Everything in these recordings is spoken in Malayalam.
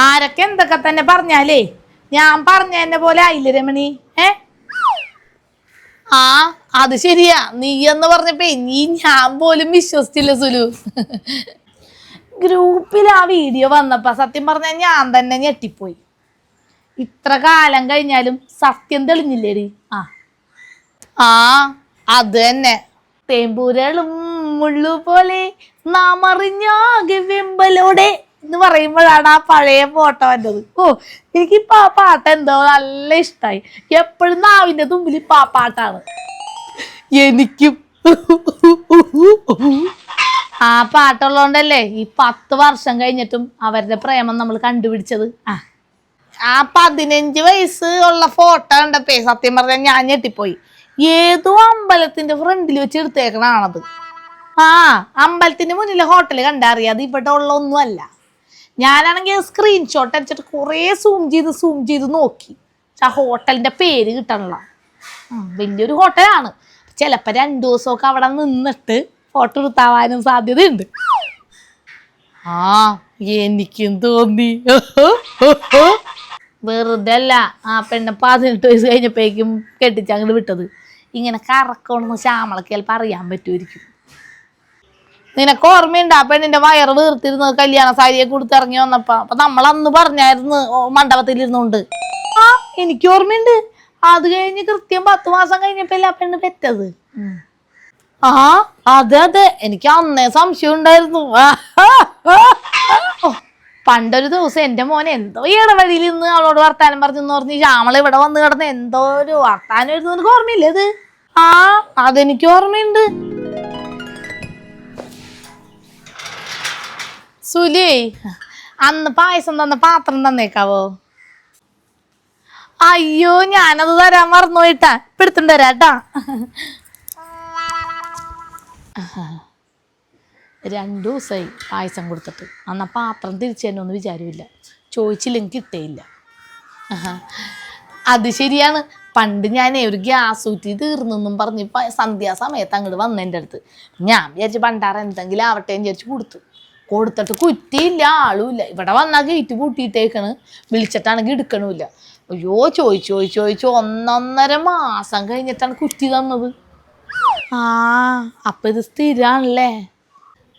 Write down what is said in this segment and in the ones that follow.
ആരൊക്കെ എന്തൊക്കെ തന്നെ പറഞ്ഞാലേ ഞാൻ പറഞ്ഞ എന്നെ പോലെ ആയില്ലേ രമണി? ആ അത് ശരിയാ. നീ എന്ന് പറഞ്ഞപ്പോ നീ ഞാൻ പോലും വിശ്വസിച്ചില്ല സുലു. ഗ്രൂപ്പിൽ ആ വീഡിയോ വന്നപ്പോ സത്യം പറഞ്ഞാൽ ഞാൻ തന്നെ ഞെട്ടിപ്പോയി. ഇത്ര കാലം കഴിഞ്ഞാലും സത്യം തെളിഞ്ഞില്ലേടി? ആ അത് തന്നെ. തേമ്പൂരളും മുള്ളു പോലെ നാം അറിഞ്ഞാകെ വെമ്പലോടെ എന്ന് പറയുമ്പോഴാണ് ആ പഴയ ഫോട്ടോ വന്നത്. എനിക്കിപ്പോ ആ പാട്ട് എന്തോ നല്ല ഇഷ്ടായി. എപ്പോഴും നാവിന്റെ തുമ്പിൽ ഇപ്പൊ ആ പാട്ടാണ്. എനിക്കും ആ പാട്ടുള്ളതുകൊണ്ടല്ലേ ഈ 10 വർഷം കഴിഞ്ഞിട്ടും അവരുടെ പ്രേമം നമ്മൾ കണ്ടുപിടിച്ചത്. ആ 15 വയസ്സ് ഉള്ള ഫോട്ടോ കണ്ടപ്പോ സത്യം പറഞ്ഞാൽ ഞാൻ ഞെട്ടിപ്പോയി. ഏതോ അമ്പലത്തിന്റെ ഫ്രണ്ടിൽ വെച്ച് എടുത്തേക്കണാണത്. അമ്പലത്തിന്റെ മുന്നിലെ ഹോട്ടല് കണ്ടറിയാതെ ഇവിടെ ഉള്ള ഒന്നും അല്ല. ഞാനാണെങ്കിൽ സ്ക്രീൻഷോട്ട് അടിച്ചിട്ട് കുറേ സൂം ചെയ്ത് നോക്കി. പക്ഷെ ആ ഹോട്ടലിന്റെ പേര് കിട്ടണല്ല. വലിയൊരു ഹോട്ടലാണ്. ചിലപ്പോ 2 ദിവസമൊക്കെ അവിടെ നിന്നിട്ട് ഫോട്ടോ എടുത്താവാനും സാധ്യതയുണ്ട്. എനിക്കും തോന്നി. വെറുതെ അല്ല ആ പെണ്ണെ 18 വയസ്സ് കഴിഞ്ഞപ്പോഴേക്കും കെട്ടിച്ചങ്ങോട്ട് വിട്ടത്. ഇങ്ങനെ കറക്കണമെന്ന് ശ്യാമളക്ക് ചിലപ്പോൾ അറിയാൻ പറ്റുമായിരിക്കും. നിനക്ക് ഓർമ്മയുണ്ട് ആ പെണ്ണിന്റെ വയറ് വീർത്തിരുന്നത് കല്യാണ സാരിയെ കൊടുത്തിറങ്ങി വന്നപ്പോ? അപ്പൊ നമ്മൾ അന്ന് പറഞ്ഞായിരുന്നു മണ്ഡപത്തിലിരുന്നോണ്ട്. എനിക്ക് ഓർമ്മയുണ്ട്. അത് കഴിഞ്ഞ് കൃത്യം 10 മാസം കഴിഞ്ഞപ്പോ ആ പെണ്ണ് പെറ്റത്. അതെ എനിക്ക് അന്നേ സംശയം ഉണ്ടായിരുന്നു. പണ്ടൊരു ദിവസം എന്റെ മോനെ എന്തോ ഇടവഴിയിൽ നിന്ന് അവളോട് വർത്താനം പറഞ്ഞ് ശ്യാമള ഇവിടെ വന്ന് കിടന്ന് എന്തോ ഒരു വർത്താനം എഴുതുന്ന നിനക്ക് ഓർമ്മയില്ലേ? അത് അതെനിക്ക് ഓർമ്മയുണ്ട്. സുലേ, അന്ന് പായസം തന്ന പാത്രം തന്നേക്കാവോ? അയ്യോ ഞാനത് തരാൻ മറന്നുപോയിട്ടാ. ഇപ്പൊ എടുത്തുണ്ട് തരാട്ടാ. 2 ദിവസമായി പായസം കൊടുത്തിട്ട്. അന്ന് പാത്രം തിരിച്ചു തന്നെ ഒന്നും വിചാരമില്ല. ചോദിച്ചില്ലെങ്കിൽ കിട്ടേയില്ല. അത് ശരിയാണ്. പണ്ട് ഞാനേ ഒരു ഗ്യാസ് ഊറ്റി തീർന്നെന്നും പറഞ്ഞ് സന്ധ്യാസമയത്ത് അങ്ങോട്ട് വന്ന എൻ്റെ അടുത്ത്. ഞാൻ വിചാരിച്ചു പണ്ടാറ് എന്തെങ്കിലും ആവട്ടെ എന്ന് വിചാരിച്ചു കൊടുത്തിട്ട് കുറ്റിയില്ല, ആളുമില്ല. ഇവിടെ വന്നാൽ ഗേറ്റ് പൂട്ടിയിട്ടേക്കണ്. വിളിച്ചിട്ടാണെങ്കിൽ എടുക്കണമില്ല. അയ്യോ ചോദിച്ചു 1.5 മാസം കഴിഞ്ഞിട്ടാണ് കുറ്റി തന്നത്. അപ്പൊ ഇത് സ്ഥിരാണല്ലേ?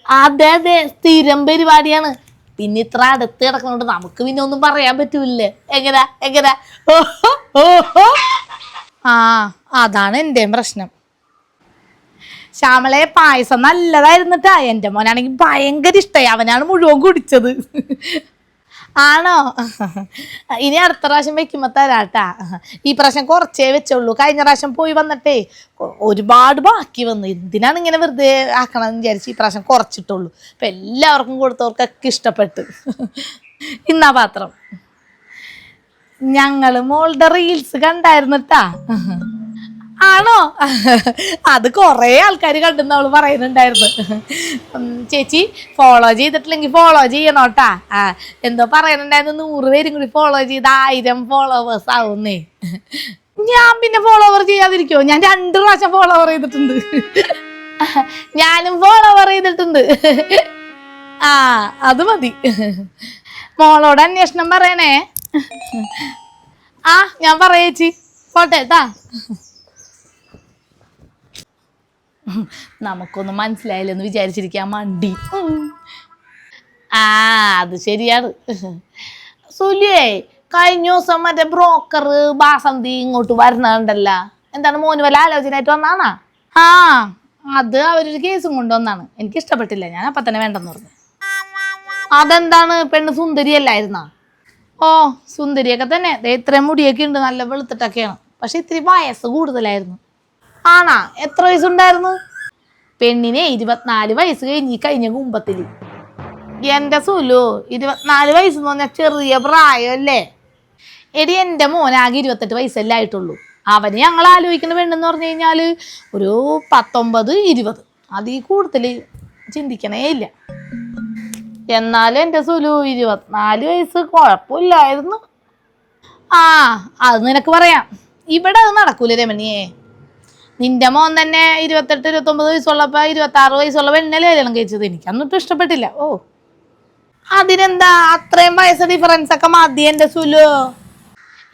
അതെ സ്ഥിരം പരിപാടിയാണ്. പിന്നെ ഇത്ര അടുത്ത് കിടക്കണോണ്ട് നമുക്ക് പിന്നെ ഒന്നും പറയാൻ പറ്റൂല്ലേ. എങ്ങനാ അതാണ് എന്റെയും പ്രശ്നം. ശ്യാമളെ പായസം നല്ലതായിരുന്നിട്ടാ. എൻ്റെ മോനാണെങ്കിൽ ഭയങ്കര ഇഷ്ടമായി. അവനാണ് മുഴുവൻ കുടിച്ചത്. ആണോ? ഇനി അടുത്ത പ്രാവശ്യം വെക്കുമ്പോ തരാട്ടാ. ഈ പ്രാവശ്യം കുറച്ചേ വെച്ചുള്ളൂ. കഴിഞ്ഞ പ്രാവശ്യം പോയി വന്നിട്ടേ ഒരുപാട് ബാക്കി വന്നു. എന്തിനാണ് ഇങ്ങനെ വെറുതെ ആക്കണമെന്ന് വിചാരിച്ച് ഈ പ്രാവശ്യം കുറച്ചിട്ടുള്ളൂ. അപ്പൊ എല്ലാവർക്കും കൊടുത്തവർക്കൊക്കെ ഇഷ്ടപ്പെട്ടു. ഇന്നാ പാത്രം. ഞങ്ങള് മോളുടെ റീൽസ് കണ്ടായിരുന്നിട്ടാ. ആണോ? അത് കൊറേ ആൾക്കാർ കണ്ടെന്ന് അവള് പറയുന്നുണ്ടായിരുന്നു. ചേച്ചി ഫോളോ ചെയ്തിട്ടില്ലെങ്കിൽ ഫോളോ ചെയ്യണോട്ടാ. എന്തോ പറയുന്നുണ്ടായിരുന്നു 100 പേരും കൂടി ഫോളോ ചെയ്ത് 1000 ഫോളോവേഴ്സ് ആവുന്നേ. ഞാൻ പിന്നെ ഫോളോവർ ചെയ്യാതിരിക്കോ? ഞാൻ 2 പ്രാവശ്യം ഫോളോവർ ചെയ്തിട്ടുണ്ട്. ഞാനും ഫോളോവർ ചെയ്തിട്ടുണ്ട്. അത് മതി. മോളോട് അന്വേഷണം പറയണേ. ഞാൻ പറയേച്ചി പോട്ടേട്ടാ. നമുക്കൊന്നും മനസ്സിലായില്ലെന്ന് വിചാരിച്ചിരിക്കാൻ മണ്ടി. അത് ശരിയാണ്. സുലിയേ, കഴിഞ്ഞ ദിവസം മറ്റേ ബ്രോക്കർ ബാസന്തി ഇങ്ങോട്ട് വരണുണ്ടല്ല. എന്താണ് മോന് വല്ല ആലോചനയായിട്ട് വന്നാണാ? അത് അവരൊരു കേസും കൊണ്ടുവന്നാണ്. എനിക്ക് ഇഷ്ടപ്പെട്ടില്ല. ഞാൻ അപ്പൊ തന്നെ വേണ്ടെന്ന് പറഞ്ഞു. അതെന്താണ്? പെണ്ണ് സുന്ദരിയല്ലായിരുന്നാ? സുന്ദരിയൊക്കെ തന്നെ. ഇത്രയും മുടിയൊക്കെ ഉണ്ട്, നല്ല വെളുത്തിട്ടൊക്കെയാണ്. പക്ഷെ ഇത്തിരി വയസ്സ് കൂടുതലായിരുന്നു. എത്ര വയസ്സുണ്ടായിരുന്നു? പെണ്ണിനെ 24 വയസ്സ് കഴിഞ്ഞ കുമ്പത്തില്. എന്റെ സുലു, 24 വയസ്സെന്ന് പറഞ്ഞാൽ ചെറിയ പ്രായമല്ലേ? എടി എൻ്റെ മോനാകെ 28 വയസ്സല്ലേ ആയിട്ടുള്ളൂ. അവന് ഞങ്ങൾ ആലോചിക്കുന്ന പെണ്ണെന്ന് പറഞ്ഞു കഴിഞ്ഞാൽ ഒരു 19-20. അതിൽ കൂടുതൽ ചിന്തിക്കണേ ഇല്ല. എന്നാലും എൻ്റെ സുലു 24 വയസ്സ് കുഴപ്പമില്ലായിരുന്നു. അത് നിനക്ക് പറയാം. ഇവിടെ അത് നടക്കൂല രമണിയെ. നിന്റെ മോൻ തന്നെ 28-29 വയസ്സുള്ളപ്പോ 26 വയസ്സുള്ള പെണ്ണല്ലേ കല്യാണം കഴിച്ചത്. എനിക്ക് അന്നിട്ടും ഇഷ്ടപ്പെട്ടില്ല. അതിനെന്താ അത്രയും വയസ്സ് ഡിഫറൻസ് ഒക്കെ മതി എന്റെ സുലു.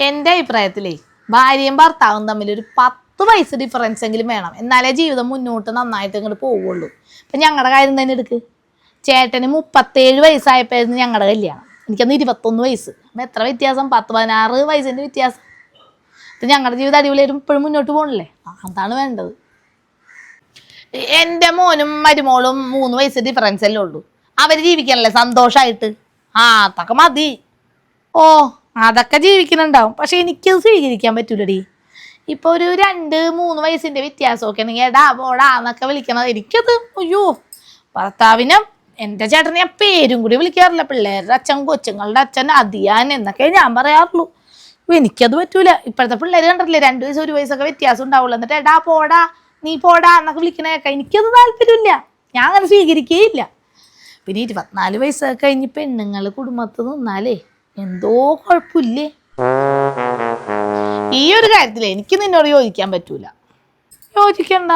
എന്റെ അഭിപ്രായത്തിലേ ഭാര്യയും ഭർത്താവും തമ്മിൽ ഒരു 10 വയസ്സ് ഡിഫറൻസ് എങ്കിലും വേണം, എന്നാലേ ജീവിതം മുന്നോട്ട് നന്നായിട്ട് ഇങ്ങോട്ട് പോവുള്ളൂ. ഇപ്പൊ ഞങ്ങളുടെ കാര്യം തന്നെ എടുക്ക്. ചേട്ടന് 37 വയസ്സായപ്പോഴായിരുന്നു ഞങ്ങളുടെ കല്യാണം, എനിക്കന്ന് 21 വയസ്സ്. അപ്പം എത്ര വ്യത്യാസം, 10-16 വയസ്സിന്റെ വ്യത്യാസം. ഇത് ഞങ്ങളുടെ ജീവിതം അടിപൊളിയായിട്ട് ഇപ്പോഴും മുന്നോട്ട് പോകണില്ലേ? അതാണ് വേണ്ടത്. എൻ്റെ മോനും മരുമോളും 3 വയസ്സ് ഡിഫറൻസ് അല്ലേ ഉള്ളൂ. അവര് ജീവിക്കണല്ലേ സന്തോഷമായിട്ട്. അതൊക്കെ മതി. ഓ അതൊക്കെ ജീവിക്കുന്നുണ്ടാവും, പക്ഷെ എനിക്കത് സ്വീകരിക്കാൻ പറ്റൂലടി. ഇപ്പൊ ഒരു 2-3 വയസ്സിന്റെ വ്യത്യാസമൊക്കെ ആണെങ്കിൽ എടാ പോടാ എന്നൊക്കെ വിളിക്കണത് എനിക്കത് അയ്യോ. ഭർത്താവിനെ എൻ്റെ ചേട്ടനെ ഞാൻ പേരും കൂടി വിളിക്കാറില്ല. പിള്ളേരുടെ അച്ഛൻ, കൊച്ചുങ്ങളുടെ അച്ഛൻ, അതിയാൻ എന്നൊക്കെ ഞാൻ പറയാറുള്ളൂ. എനിക്കത് പറ്റൂല. ഇപ്പോഴത്തെ പിള്ളേർ കണ്ടിട്ടില്ലേ, 2 വയസ്സ് 1 വയസ്സൊക്കെ വ്യത്യാസം ഉണ്ടാവുള്ളൂ. എന്നിട്ട് എടാ പോടാ നീ പോടാ എന്നൊക്കെ വിളിക്കണേക്കെ എനിക്കത് താല്പര്യമില്ല, ഞാൻ അങ്ങനെ സ്വീകരിക്കുകയില്ല. പിന്നെ 24 വയസ്സൊക്കെ കഴിഞ്ഞ് പെണ്ണുങ്ങൾ കുടുംബത്തിൽ നിന്നാലേ എന്തോ കുഴപ്പമില്ലേ. ഈ ഒരു കാര്യത്തില് എനിക്ക് നിന്നോട് യോജിക്കാൻ പറ്റൂല. യോജിക്കണ്ട.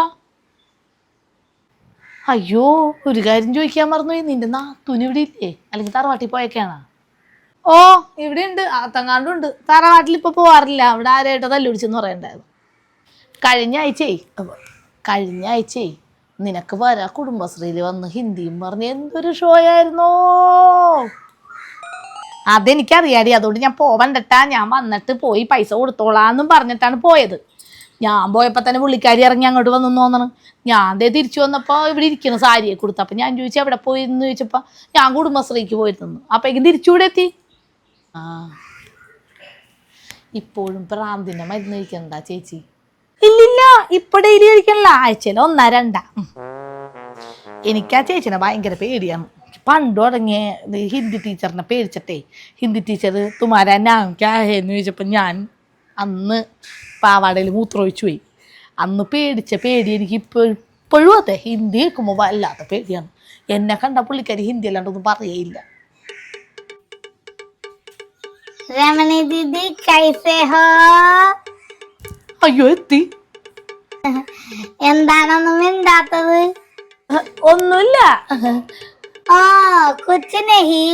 അയ്യോ ഒരു കാര്യം ചോദിക്കാൻ മറന്നുപോയി, നിന്റെ നാത്തൂന് ഇവിടെ ഇല്ലേ, അല്ലെങ്കിൽ തറവാട്ടിൽ പോയേക്കാണ്? ഓ ഇവിടെ ഉണ്ട്, ആത്തങ്ങാണ്ടുണ്ട്. തറവാട്ടിൽ ഇപ്പൊ പോവാറില്ല, അവിടെ ആരായിട്ട് തല്ലുപിടിച്ചെന്ന് പറയണ്ടായിരുന്നു. കഴിഞ്ഞ ആഴ്ചയെ നിനക്ക് വരാ കുടുംബശ്രീയിൽ വന്ന് ഹിന്ദിയും പറഞ്ഞ് എന്തൊരു ഷോ ആയിരുന്നോ. അതെനിക്കറിയാടി, അതുകൊണ്ട് ഞാൻ പോവണ്ടട്ടാ, ഞാൻ വന്നിട്ട് പോയി പൈസ കൊടുത്തോളാന്നും പറഞ്ഞിട്ടാണ് പോയത്. ഞാൻ പോയപ്പോൾ തന്നെ പുള്ളിക്കാരി ഇറങ്ങി അങ്ങോട്ട് വന്നു തോന്നണം. ഞാൻ തിരിച്ചു വന്നപ്പോൾ ഇവിടെ ഇരിക്കുന്ന സാരിയെ കൊടുത്തു. അപ്പം ഞാൻ ചോദിച്ചു എവിടെ പോയിരുന്നു ചോദിച്ചപ്പോൾ ഞാൻ കുടുംബശ്രീക്ക് പോയിരുന്നു. അപ്പോഴേക്കും തിരിച്ചുകൂടെ എത്തി. ഇപ്പോഴും പ്രാന്തിൻ്റെ മരുന്ന് കഴിക്കണ്ട ചേച്ചി? ഇല്ലില്ല, ഇപ്പൊ ഡെയിലി കഴിക്കണില്ല, ആഴ്ചയിൽ 1-2. എനിക്ക് ആ ചേച്ചിനെ ഭയങ്കര പേടിയാണ്. പണ്ട് തുടങ്ങിയ ഹിന്ദി ടീച്ചറിനെ പേടിച്ചിട്ടേ, ഹിന്ദി ടീച്ചർ തുമാരാ നാം ക്യാ ഹേ എന്ന് ചോദിച്ചപ്പോൾ ഞാൻ അന്ന് പാവാടയിൽ മൂത്രമൊഴിച്ചു പോയി. അന്ന് പേടിച്ച പേടി എനിക്ക് ഇപ്പോഴും അതെ. ഹിന്ദി കേൾക്കുമ്പോൾ വല്ലാത്ത പേടിയാണ്. എന്നെ കണ്ട പുള്ളിക്കാരി ഹിന്ദി അല്ലാണ്ടൊന്നും പറയേയില്ല. രമണി ദീദി കൈസേ ഹോ? അയ്യോ എത്തി. എന്താണെന്നും മിണ്ടാത്തത്? ഒന്നുമില്ല. കുച്ച് നഹി.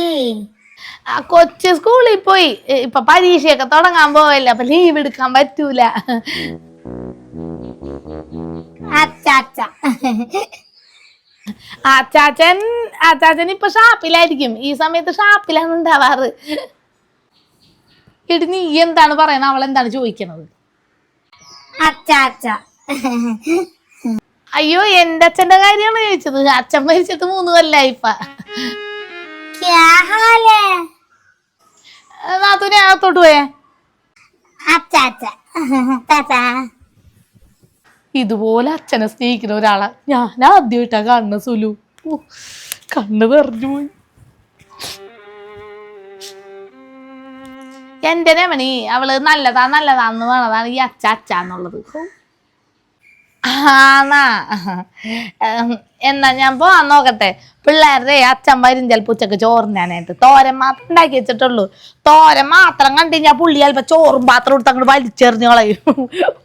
കൊച്ചു സ്കൂളിൽ പോയി, ഇപ്പൊ പരീക്ഷയൊക്കെ തുടങ്ങാൻ പോവല്ലേ, അപ്പൊ ലീവ് എടുക്കാൻ പറ്റൂല. അച്ചാച്ചൻ ഇപ്പൊ ഷാപ്പിലായിരിക്കും. ഈ സമയത്ത് ഷാപ്പിലാണ് ഉണ്ടാവാറ്. ഇടി നീ എന്താണ് പറയണ, അവൾ എന്താണ് ചോദിക്കണത്? അയ്യോ എന്റെ അച്ഛന്റെ കാര്യമാണ് ചോദിച്ചത്. അച്ഛൻ മരിച്ചിട്ട് 3 കൊല്ലായിപ്പ. നാത്തൂനെ അകത്തോട്ട് പോയേ. ഇതുപോലെ അച്ഛനെ സ്നേഹിക്കുന്ന ഒരാളെ ഞാൻ ആദ്യമായിട്ടാ കാണുന്ന സുലു. കണ്ണ് നിറഞ്ഞു പോയി. എന്റെ രമണി അവള് നല്ലതാന്ന് വേണതാണ് ഈ അച്ചാന്നുള്ളത്. എന്നാ ഞാൻ പോവാൻ നോക്കട്ടെ. പിള്ളേരുടെ അച്ഛൻ വരും ചിലപ്പോൾ ഉച്ചക്ക് ചോറിനാനായിട്ട്. തോരൻ മാത്രം ഉണ്ടാക്കി വെച്ചിട്ടുള്ളൂ. തോരൻ മാത്രം കണ്ടുകഴിഞ്ഞാൽ പുള്ളി ചിലപ്പോ ചോറും പാത്രം എടുത്ത് അങ്ങോട്ട് വലിച്ചെറിഞ്ഞു കളയും.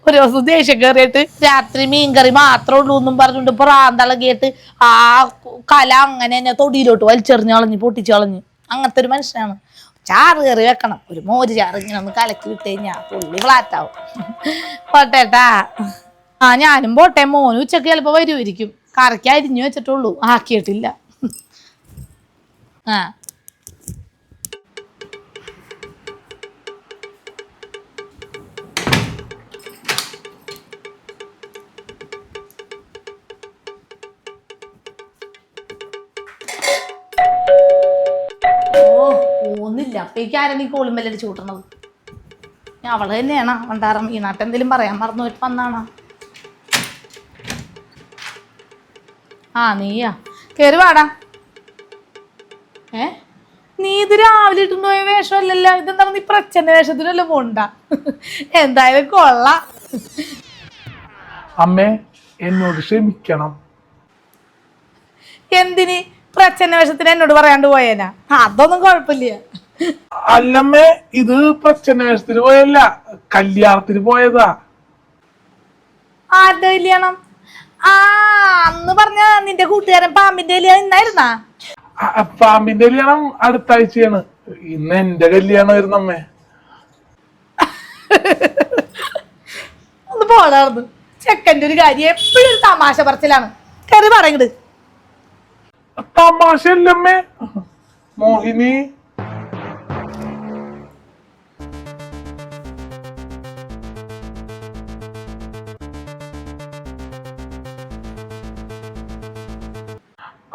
ഒരു ദിവസം ദേഷ്യം കയറിയിട്ട് രാത്രി മീൻകറി മാത്രമേ ഉള്ളൂ എന്നും പറഞ്ഞുകൊണ്ട് പ്രാന്തളകിയിട്ട് ആ കല അങ്ങനെ തന്നെ തൊടിയിലോട്ട് വലിച്ചെറിഞ്ഞു കളഞ്ഞ് പൊട്ടിച്ചു കളഞ്ഞു. അങ്ങനത്തെ ഒരു മനുഷ്യനാണ്. ചാറ് കയറി വെക്കണം, ഒരു മോര് ചാറ് ഇങ്ങനെ ഒന്ന് കലക്കി വിട്ട് കഴിഞ്ഞാൽ പുള്ളി ഫ്ലാറ്റാവും. പോട്ടേട്ടാ. ഞാനും പോട്ടെ. മോനും ഉച്ചക്ക് ചിലപ്പോ വരുമായിരിക്കും. കറക്കി അരിഞ്ഞു വെച്ചിട്ടുള്ളൂ, ആക്കിയിട്ടില്ല. ഒന്നില്ല. അപ്പേക്ക് ആരാണ് ഈ കോളിമ്പല്ലടിച്ച് കൂട്ടണത്? അവള് തന്നെയാണ് വണ്ടാറം വീണാട്ട് എന്തെങ്കിലും പറയാൻ മറന്നു പോയിട്ട് വന്നാണോ? നീയാ കേറി വാടാ. നീ ഇത് രാവിലെ ഇട്ടും പോയ വേഷമല്ലല്ലോ, ഇതെന്താണ് നീ പ്രച്ഛന്റെ വേഷത്തിനല്ല പോണ്ട. എന്തായാലും കൊള്ളാം. അമ്മേ എന്നോട് ക്ഷമിക്കണം. എന്തിന്? പ്രച്ഛന്റെ വേഷത്തിന് എന്നോട് പറയാണ്ട് പോയേനാ? അതൊന്നും കുഴപ്പമില്ല. അല്ലമ്മേ, ഇത് പ്രച്ഛന്ന വേഷത്തിന് പോയല്ല, കല്യാണത്തിന് പോയതാ. ആരുടെ കല്യാണം? അന്ന് പറഞ്ഞ നിന്റെ കൂട്ടുകാരൻ പാമ്പിന്റെ കല്യാണം ഇന്നായിരുന്നാ? പാമ്പിന്റെ കല്യാണം അടുത്ത ആഴ്ചയാണ്. ഇന്ന് എന്റെ കല്യാണം വരുന്ന അമ്മേ. ഒന്ന് പോടാർന്ന്. ചെക്കൻ്റെ ഒരു കാര്യം എപ്പോഴും ഒരു തമാശ പറച്ചിലാണ്. കയറി പറയങ്ങട്. തമാശല്ലമ്മേ. മോഹിനി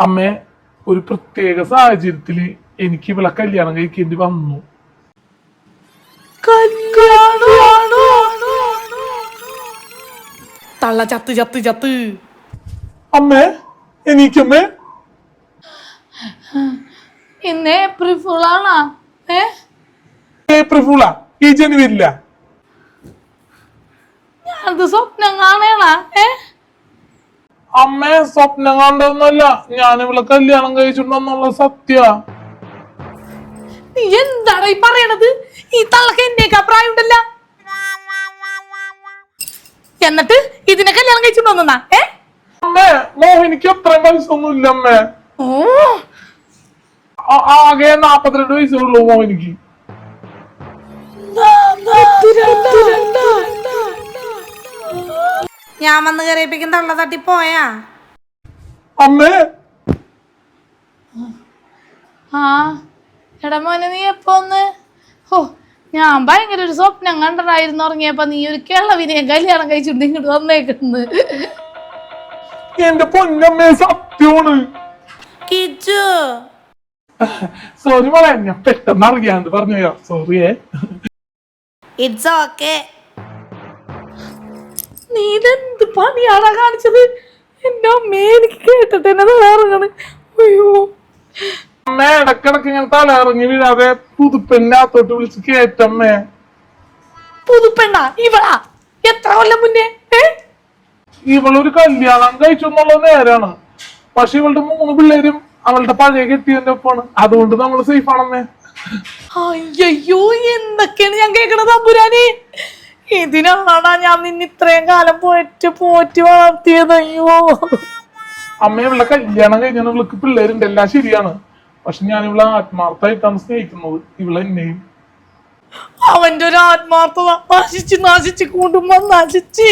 അമ്മേ, ഒരു പ്രത്യേക സാഹചര്യത്തില് എനിക്ക് ഇവളെ കല്യാണം കഴിക്കേണ്ടി വന്നു. തള്ള ചത്ത് ചത്ത് ചത്ത്. അമ്മേ, എനിക്കമ്മേ ഇന്ന് ഏപ്രിൽ ഫുള്ളാണോ? ഏപ്രിൽ ഫൂളാ? ഈ ജനുവരില്ല. ഞാനത് സ്വപ്നം കാണണ. അമ്മേ, സ്വപ്നം കണ്ടൊന്നുമല്ല, ഞാൻ ഇവളെ കല്യാണം കഴിച്ചിട്ടുണ്ടെന്നുള്ള സത്യ. നീ എന്താണ് ഈ പറയണത്? ഈ തള്ളക്ക് എന്നേക്കാ പ്രായം ഉണ്ടല്ല. എന്നിട്ട് ഇതിനെ കല്യാണം കഴിച്ചിട്ടുണ്ടോന്നാ? അമ്മേ, മോഹിനിക്ക് അത്രയും വയസ്സൊന്നുമില്ല അമ്മേ. ആകെ 42 വയസ്സുള്ളൂ മോഹിനിക്ക്. ഞാൻ വന്ന് കയറിയപ്പിക്കും തള്ള തട്ടി പോയാ? അമ്മേ, ആ എടാ മോനെ, നീ എപ്പോ ഒന്ന്? ഓ, ഞാൻ ഭയങ്കര ഒരു സ്വപ്നം കണ്ടതായിരുന്നു. ഉറങ്ങിയപ്പോ നീ ഒരു കിളവിനെ കല്യാണം കഴിച്ചിട്ട് ഇങ്ങോട്ട് വന്നേക്കുന്നു. എന്റെ പൊന്നമ്മേ, സത്യമാണ്. സോറി മോളെ, ഞാൻ പെട്ടെന്ന് അറിയാണ്ട് പറഞ്ഞു. സോറിയേ. It's okay. നീ ഇതെന്ത് പണിയാടാ കാണിച്ചത്? എന്റെ അമ്മേ, എനിക്ക് കേട്ടിട്ട് എന്നെ തലയിറങ്ങണ്. അയ്യോ അമ്മേ, ഇടക്കിടക്ക് ഞാൻ തലയിറങ്ങി വീഴാതെ പുതുപ്പെണ്ണെ അകത്തോട്ട് വിളിച്ച് കേട്ടമ്മേ. പുതുപ്പെണ്ണ ഇവളാ? എത്ര കൊല്ലം മുന്നേ? ഇവളൊരു കല്യാണം കഴിച്ചു എന്നുള്ള നേരാണ്. പക്ഷെ ഇവളുടെ 3 പിള്ളേരും അവളുടെ പഴയ കെട്ടിയതിന്റെ ഒപ്പാണ്. അതുകൊണ്ട് നമ്മൾ സേഫ് ആണമ്മേ. അയ്യോ, എന്തൊക്കെയാണ് ഞാൻ കേക്കണത് അമ്പുരാനെ? ഇതിനാണാ ഞാൻ നിന്നെ ഇത്രയും കാലം പോറ്റി വളർത്തിയത്? അയ്യോ അമ്മ, ഇവളുടെ കല്യാണം കഴിഞ്ഞാൽ ഇവൾക്ക് പിള്ളേരുണ്ട്, എല്ലാം ശരിയാണ്. പക്ഷെ ഞാൻ ഇവളെ ആത്മാർത്ഥമായിട്ടാണ് സ്നേഹിക്കുന്നത്, ഇവളെ എന്നെയും. അവന്റെ ഒരു ആത്മാർത്ഥത നശിച്ച് കൂടുമ്പോ നശിച്ച്.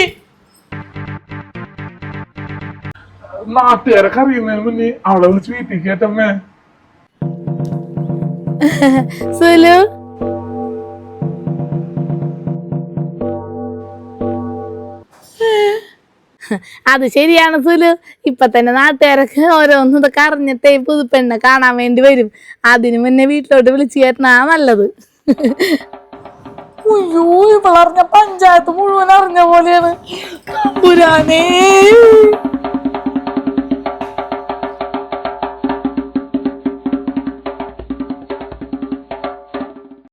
നാട്ടുകാരൊക്കെ അറിയുന്നതിന് മുന്നേ അവളെ വിളിച്ച് വീട്ടിൽ കേട്ടമ്മേ. സുലു, അത് ശരിയാണ് സുലു. ഇപ്പൊ തന്നെ നാട്ടുകാരൊക്കെ ഓരോന്നും ഇതൊക്കെ അറിഞ്ഞിട്ടേ പുതുപ്പെണ്ണെ കാണാൻ വേണ്ടി വരും. അതിനു മുന്നേ വീട്ടിലോട്ട് വിളിച്ചു കയറ്റണ നല്ലത്. അയ്യോ, ഇവളറിഞ്ഞ പഞ്ചായത്ത് മുഴുവൻ അറിഞ്ഞ പോലെയാണ്. പുരാനേ.